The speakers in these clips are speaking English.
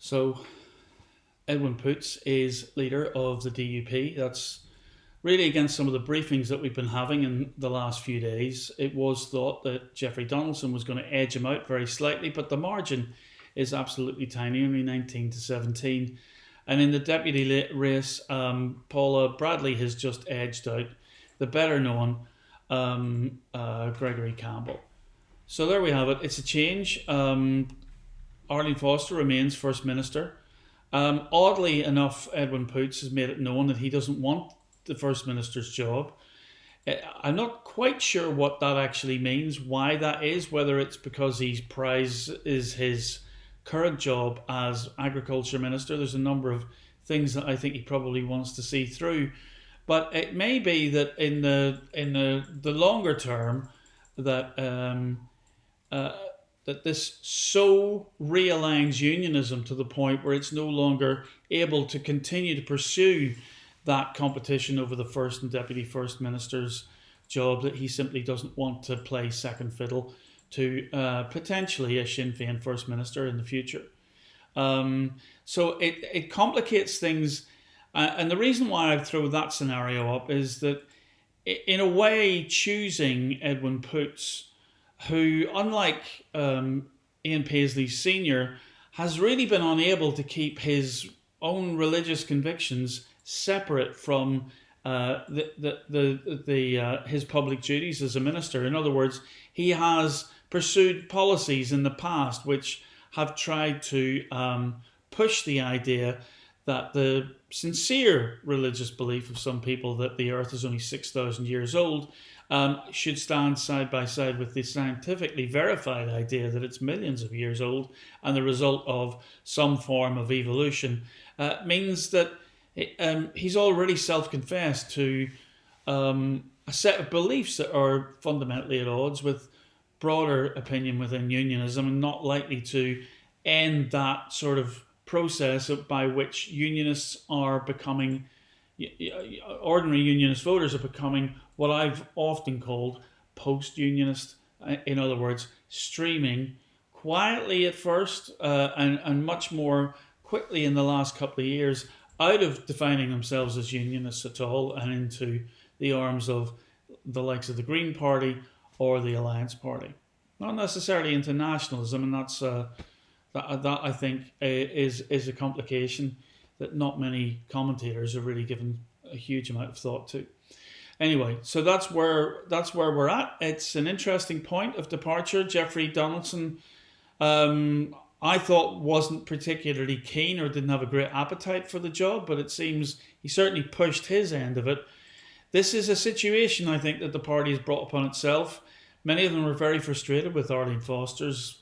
So, Edwin Poots is leader of the DUP. That's really against some of the briefings that we've been having in the last few days. It was thought that Jeffrey Donaldson was going to edge him out very slightly, but the margin is absolutely tiny, only 19 to 17. And in the deputy race, Paula Bradley has just edged out the better known Gregory Campbell. So there we have it. It's a change. Arlene Foster remains First Minister. Oddly enough, Edwin Poots has made it known that he doesn't want the First Minister's job. I'm not quite sure what that actually means, why that is, whether it's because he prizes his current job as Agriculture Minister. There's a number of things that I think he probably wants to see through. But it may be that in the longer term that that this so realigns unionism to the point where it's no longer able to continue to pursue that competition over the first and deputy first minister's job, that he simply doesn't want to play second fiddle to potentially a Sinn Féin first minister in the future. So it complicates things, and the reason why I throw that scenario up is that in a way choosing Edwin Poots, who, unlike Ian Paisley Sr., has really been unable to keep his own religious convictions separate from his public duties as a minister. In other words, he has pursued policies in the past which have tried to push the idea that the sincere religious belief of some people that the earth is only 6,000 years old should stand side by side with the scientifically verified idea that it's millions of years old and the result of some form of evolution, means that he's already self-confessed to a set of beliefs that are fundamentally at odds with broader opinion within unionism and not likely to end that sort of process by which unionists are becoming, ordinary unionist voters are becoming what I've often called post-unionist. In other words, streaming quietly at first and much more quickly in the last couple of years out of defining themselves as unionists at all and into the arms of the likes of the Green Party or the Alliance Party. Not necessarily into nationalism, and that's that I think is a complication that not many commentators have really given a huge amount of thought to. Anyway, so that's where we're at. It's an interesting point of departure. Jeffrey Donaldson, I thought, wasn't particularly keen or didn't have a great appetite for the job, but it seems he certainly pushed his end of it. This is a situation, I think, that the party has brought upon itself. Many of them were very frustrated with Arlene Foster's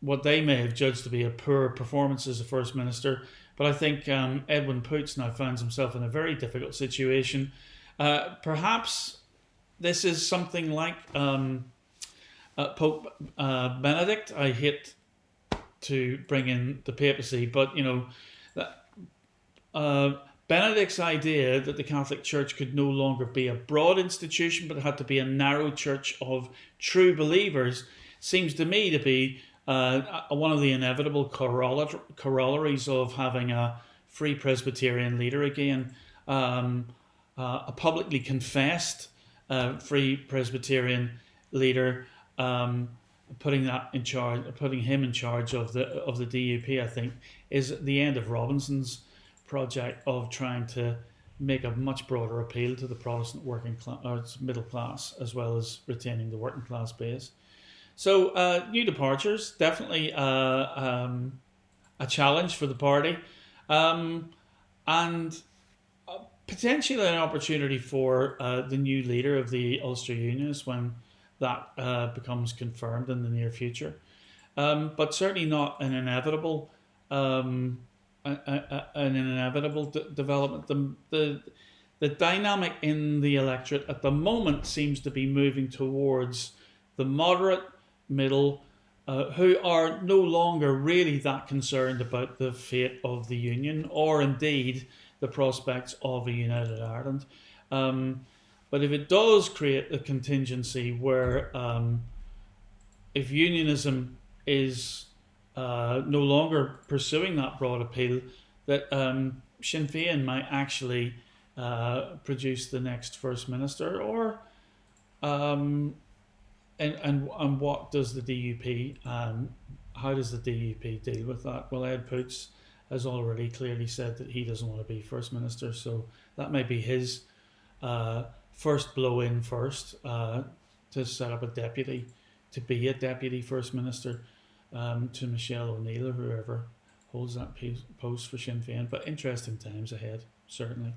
what they may have judged to be a poor performance as a First Minister. But I think Edwin Poots now finds himself in a very difficult situation. Perhaps this is something like Pope Benedict. I hate to bring in the papacy, but Benedict's idea that the Catholic Church could no longer be a broad institution but it had to be a narrow church of true believers seems to me to be one of the inevitable corollaries of having a free Presbyterian leader again, a publicly confessed free Presbyterian leader, putting him in charge of the DUP. I think is the end of Robinson's project of trying to make a much broader appeal to the Protestant working class or middle class, as well as retaining the working class base. So new departures, definitely a challenge for the party, and potentially an opportunity for the new leader of the Ulster Unionists when that becomes confirmed in the near future. But certainly not an inevitable development. The dynamic in the electorate at the moment seems to be moving towards the moderate middle, who are no longer really that concerned about the fate of the Union or indeed the prospects of a united Ireland. But if it does create a contingency where if unionism is no longer pursuing that broad appeal, that Sinn Féin might actually produce the next First Minister, or and what does the DUP, how does the DUP deal with that? Well, Ed Poots has already clearly said that he doesn't want to be First Minister, so that may be his first blow in first, to set up a deputy, to be a deputy First Minister, to Michelle O'Neill or whoever holds that post for Sinn Féin. But interesting times ahead, certainly.